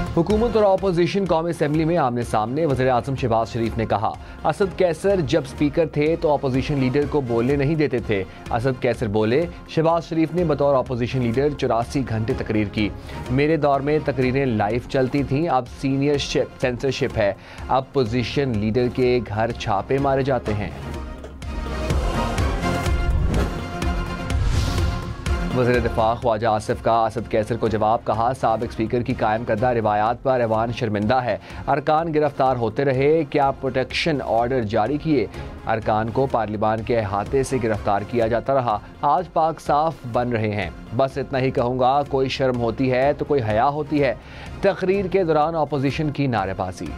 हुकूमत और अपोजिशन कौमी असम्बली में आमने सामने। वज़ीर आज़म शहबाज शरीफ ने कहा, असद कैसर जब स्पीकर थे तो अपोजिशन लीडर को बोलने नहीं देते थे। असद कैसर बोले। शहबाज शरीफ ने बतौर अपोजिशन लीडर 84 घंटे तकरीर की। मेरे दौर में तकरीरें लाइव चलती थीं, अब सीनियर सेंसरशिप है। अपोजिशन लीडर के घर छापे मारे जाते हैं। वज़ीर दिफा ख्वाजा आसिफ का असद कैसर को जवाब। कहा, साबिक स्पीकर की कायम करदा रिवायात पर ऐवान शर्मिंदा है। अरकान गिरफ्तार होते रहे, क्या प्रोटेक्शन ऑर्डर जारी किए? अरकान को पार्लिमान के अहाते से गिरफ्तार किया जाता रहा। आज पाक साफ बन रहे हैं। बस इतना ही कहूँगा, कोई शर्म होती है तो कोई हया होती है। तकरीर के दौरान अपोजिशन की नारेबाजी।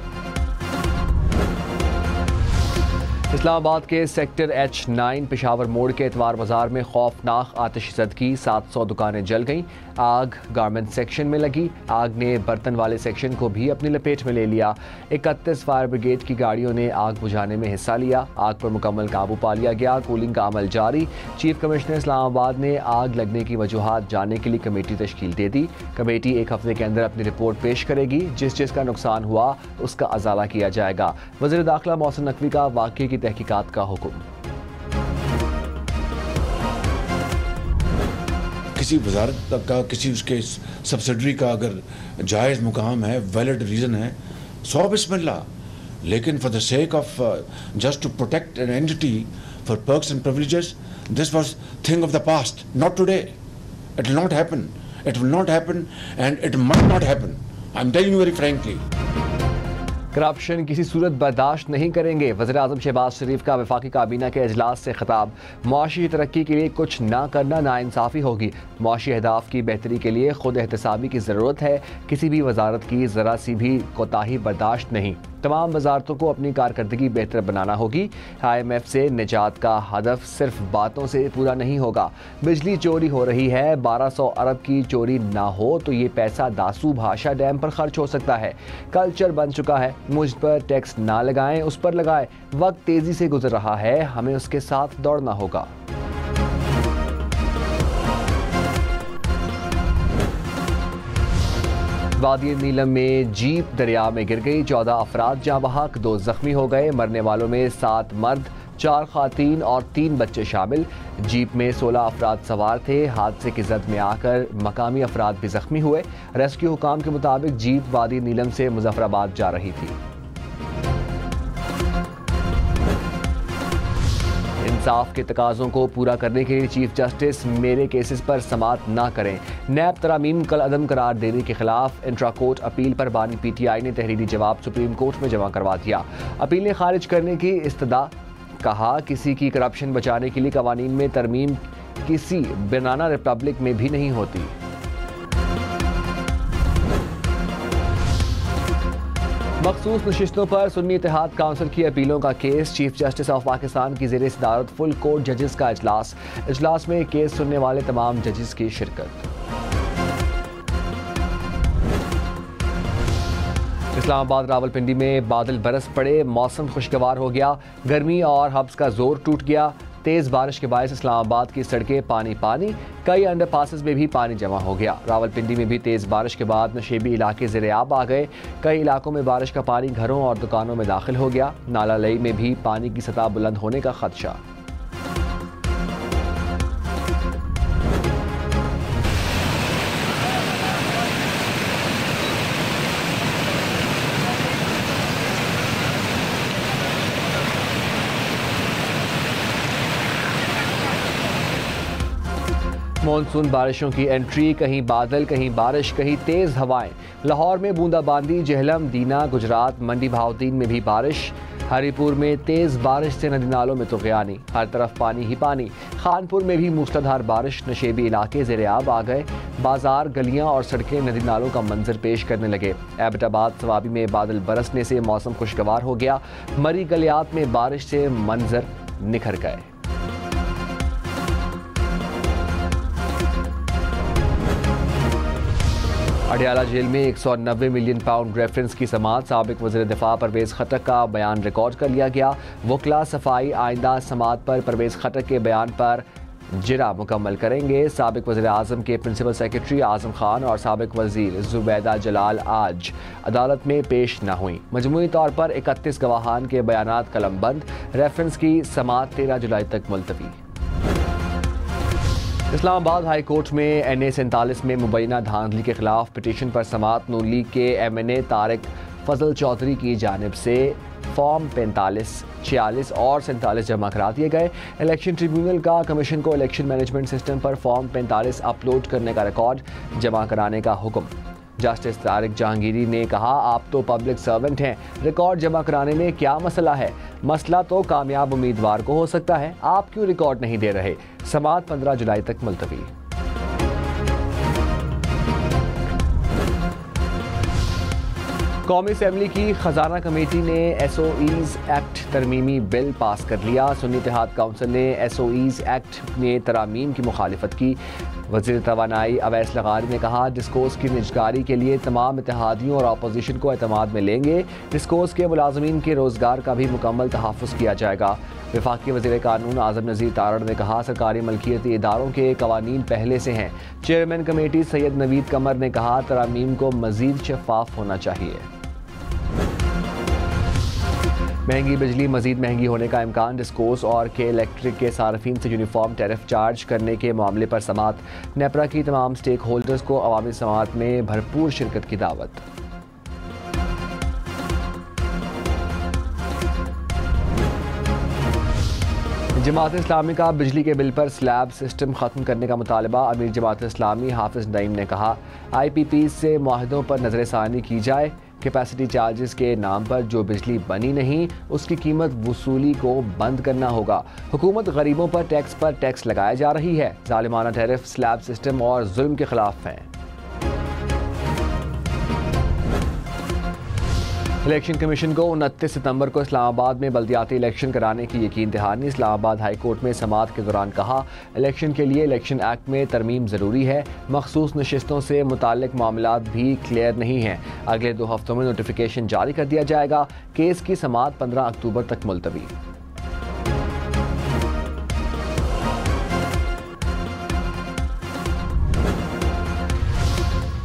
इस्लामाबाद के सेक्टर H9 पेशावर मोड़ के एतवार बाजार में खौफनाक आतिशज़दगी, 700 दुकानें जल गईं। आग गारमेंट सेक्शन में लगी। आग ने बर्तन वाले सेक्शन को भी अपनी लपेट में ले लिया। 31 फायर ब्रिगेड की गाड़ियों ने आग बुझाने में हिस्सा लिया। आग पर मुकम्मल काबू पा लिया गया। कूलिंग का अमल जारी। चीफ कमिश्नर इस्लामाबाद ने आग लगने की वजूहात जानने के लिए कमेटी तश्कील दे दी। कमेटी एक हफ्ते के अंदर अपनी रिपोर्ट पेश करेगी। जिसका नुकसान हुआ उसका अजाला किया जाएगा। वज़ीर दाखिला मोहसिन नकवी का वाक़ये की तहकीकात का हुक्म। किसी वजारत का, किसी उसके सब्सिडरी का अगर जायज़ मुकाम है, वैलिड रीज़न है, सौ बिस्मिल्लाह। लेकिन for the sake of just to protect an entity for perks and privileges, this was thing of the past, not today. It will not happen, it will not happen and it must not happen. I am telling you very frankly. Corruption किसी सूरत बर्दाश्त नहीं करेंगे। वज़ीर आज़म शहबाज शरीफ का वफाकी काबीना के अजलास से खिताब। मुआशी तरक्की के लिए कुछ ना करना नाइंसाफ़ी होगी। मुआशी अहदाफ की बेहतरी के लिए खुद एहतसाबी की ज़रूरत है। किसी भी वजारत की ज़रा सी भी कोताही बर्दाश्त नहीं। तमाम वजारतों को अपनी कारकर्दगी बेहतर बनाना होगी। IMF से निजात का हदफ सिर्फ बातों से पूरा नहीं होगा। बिजली चोरी हो रही है, 1200 अरब की चोरी ना हो तो ये पैसा दासू भाषा डैम पर खर्च हो सकता है। कल्चर बन चुका है, मुझ पर टैक्स ना लगाएं, उस पर लगाएं। वक्त तेजी से गुजर रहा है, हमें उसके साथ दौड़ना होगा। वादी नीलम में जीप दरिया में गिर गई। 14 अफराद जाँ बहक, 2 जख्मी हो गए। मरने वालों में 7 मर्द, 4 खातीन और 3 बच्चे शामिल। जीप में 16 अफराद सवार थे। हादसे की जद में आकर मकामी अफराद भी जख्मी हुए। रेस्क्यू हुकाम के मुताबिक जीप वादी नीलम से मुजफ्फराबाद जा रही थी। इंसाफ के तकाज़ों को पूरा करने के लिए चीफ जस्टिस मेरे केसेस पर समाअत ना करें। नैब तरामीम कल अदम करार देने के खिलाफ इंट्रा कोर्ट अपील पर बानी PTI ने तहरीरी जवाब सुप्रीम कोर्ट में जमा करवा दिया। अपील ने खारिज करने की इस्तदा। कहा, किसी की करप्शन बचाने के लिए कवानीन में तरमीम किसी बनाना रिपब्लिक में भी नहीं होती। मखसूस नशिस्तों पर सुन्नी इत्तेहाद काउंसिल की अपीलों का case. Chief justice of Pakistan की ज़ेर सदारत फुल कोर्ट जजेस का इजलास में केस सुनने वाले तमाम जजेस की शिरकत। इस्लामाबाद रावलपिंडी में बादल बरस पड़े, मौसम खुशगवार हो गया। गर्मी और हब्स का जोर टूट गया। तेज़ बारिश के बायस इस्लामाबाद की सड़कें पानी पानी, कई अंडरपासेस में भी पानी जमा हो गया। रावलपिंडी में भी तेज़ बारिश के बाद नशेबी इलाके ज़ेर-ए-आब आ गए। कई इलाकों में बारिश का पानी घरों और दुकानों में दाखिल हो गया। नाला लई में भी पानी की सतह बुलंद होने का खदशा। मॉनसून बारिशों की एंट्री, कहीं बादल, कहीं बारिश, कहीं तेज़ हवाएं। लाहौर में बूंदाबांदी, जेहलम, दीना, गुजरात, मंडी बहाउद्दीन में भी बारिश। हरीपुर में तेज़ बारिश से नदी नालों में तुग़यानी, हर तरफ पानी ही पानी। खानपुर में भी मूसलाधार बारिश, नशेबी इलाके ज़ेर-ए-आब आ गए। बाजार, गलियां और सड़कें नदी नालों का मंजर पेश करने लगे। एबटाबाद सवाबी में बादल बरसने से मौसम खुशगवार हो गया। मरी गलियात में बारिश से मंजर निखर गए। अडयाला जेल में 190 मिलियन पाउंड रेफरेंस की समाअत। साबिक वज़ीर दिफा परवेज़ खटक का बयान रिकॉर्ड कर लिया गया। वकला सफाई आइंदा समाअत पर परवेज़ खटक के बयान पर जिरा मुकम्मल करेंगे। साबिक वज़ीर आज़म के प्रिंसिपल सेक्रेटरी आज़म खान और साबिक वज़ीर जुबैदा जलाल आज अदालत में पेश न हुई। मजमूई तौर पर 31 गवाहान के बयानात कलमबंद। रेफरेंस की समाअत 13 जुलाई तक मुलतवी। इस्लामाबाद हाई कोर्ट में NA 47 में मुबैना धांधली के खिलाफ पिटीशन पर समाअत। नून लीग के MNA तारिक फजल चौधरी की जानिब से फॉर्म 45, 46 और 47 जमा करा दिए गए। इलेक्शन ट्रिब्यूनल का कमीशन को इलेक्शन मैनेजमेंट सिस्टम पर फॉर्म 45 अपलोड करने का रिकॉर्ड जमा कराने का हुक्म। जस्टिस तारिक जहांगीरी ने कहा, आप तो पब्लिक सर्वेंट हैं, रिकॉर्ड जमा कराने में क्या मसला है? मसला तो कामयाब उम्मीदवार को हो सकता है, आप क्यों रिकॉर्ड नहीं दे रहे? समाअत 15 जुलाई तक मुलतवी। कौमी असेंबली की खजाना कमेटी ने SOEs एक्ट तरमीमी बिल पास कर लिया। सुन्नी इत्तेहाद काउंसिल ने SOEs एक्ट में तरामीम की मुखालिफत की। वज़ीर तवानाई अवैस लगारी ने कहा, डिस्कोर्स की निजकारी के लिए तमाम इत्तेहादियों और अपोजिशन को एतमाद में लेंगे। डिस्कोर्स के मुलाजमीन के रोज़गार का भी मुकम्मल तहफ़्फ़ुज़ किया जाएगा। वफाकी वज़ीर कानून आज़म नज़ीर तारड़ ने कहा, सरकारी मलकियती इदारों के कवानीन पहले से हैं। चेयरमैन कमेटी सैयद नवीद कमर ने कहा, तरामीम को मज़ीद शफ़ाफ होना चाहिए। महंगी बिजली मजीद महंगी होने का इम्कान। डिस्कोर्स और के इलेक्ट्रिक के सार्फिन से यूनिफॉर्म टैरिफ चार्ज करने के मामले पर समाअत। नेपरा की तमाम स्टेक होल्डर्स को अवामी समाअत में भरपूर शिरकत की दावत। जमात इस्लामी का बिजली के बिल पर स्लैब सिस्टम ख़त्म करने का मुतालबा। अमीर जमात इस्लामी हाफिज नईम ने कहा, IPP से मुआहदों पर नज़रसानी की जाए। कैपेसिटी चार्जेस के नाम पर जो बिजली बनी नहीं, उसकी कीमत वसूली को बंद करना होगा। हुकूमत गरीबों पर टैक्स लगाया जा रही है। जालिमाना टैरिफ, स्लैब सिस्टम और जुल्म के खिलाफ हैं। इलेक्शन कमीशन को 29 सितंबर को इस्लामाबाद में बल्दियाती इलेक्शन कराने की यकीन दहानी। इस्लामाबाद हाई कोर्ट में समाअत के दौरान कहा, इलेक्शन के लिए इलेक्शन एक्ट में तरमीम ज़रूरी है। मखसूस नशिस्तों से मुताल्लिक मामलात भी क्लियर नहीं हैं। अगले 2 हफ्तों में नोटिफिकेशन जारी कर दिया जाएगा। केस की समाअत 15 अक्टूबर तक मुलतवी।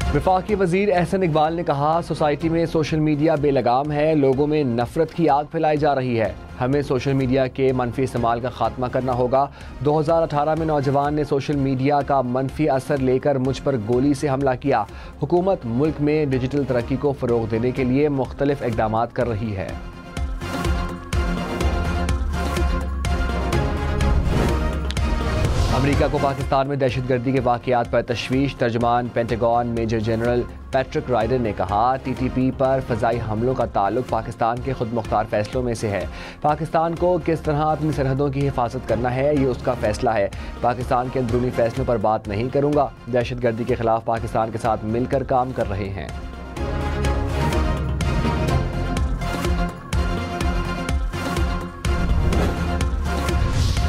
वफाकी वज़ीर एहसन इकबाल ने कहा, सोसाइटी में सोशल मीडिया बेलगाम है, लोगों में नफरत की आग फैलाई जा रही है। हमें सोशल मीडिया के मनफी इस्तेमाल का खात्मा करना होगा। 2018 में नौजवान ने सोशल मीडिया का मनफी असर लेकर मुझ पर गोली से हमला किया। हुकूमत मुल्क में डिजिटल तरक्की को फ़रोग़ देने के लिए मुख्तलिफ इक़दामात कर रही है। अमेरिका को पाकिस्तान में दहशतगर्दी के वाक़यात पर तशवीश। तर्जुमान Pentagon major general Patrick Ryder ने कहा, TTP पर फ़ज़ाई हमलों का ताल्लुक पाकिस्तान के खुद मुख्तार फ़ैसलों में से है। पाकिस्तान को किस तरह अपनी सरहदों की हिफाजत करना है, ये उसका फ़ैसला है। पाकिस्तान के अंदरूनी फ़ैसलों पर बात नहीं करूँगा। दहशतगर्दी के ख़िलाफ़ पाकिस्तान के साथ मिलकर काम कर रहे हैं।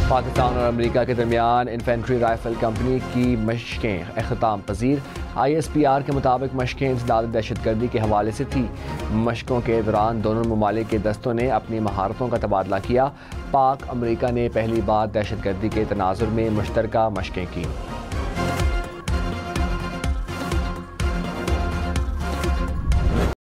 पाकिस्तान और अमेरिका के दरमियान इन्फेंट्री राइफल कंपनी की मशकें अख्ताम पजीर। ISPR के मुताबिक मशकें इंसदाद दहशतगर्दी के हवाले से थी। मशकों के दौरान दोनों ममालिक के दस्तों ने अपनी महारतों का तबादला किया। पाक अमेरिका ने पहली बार दहशतगर्दी के तनाजुर में मुश्तरका मशकें की।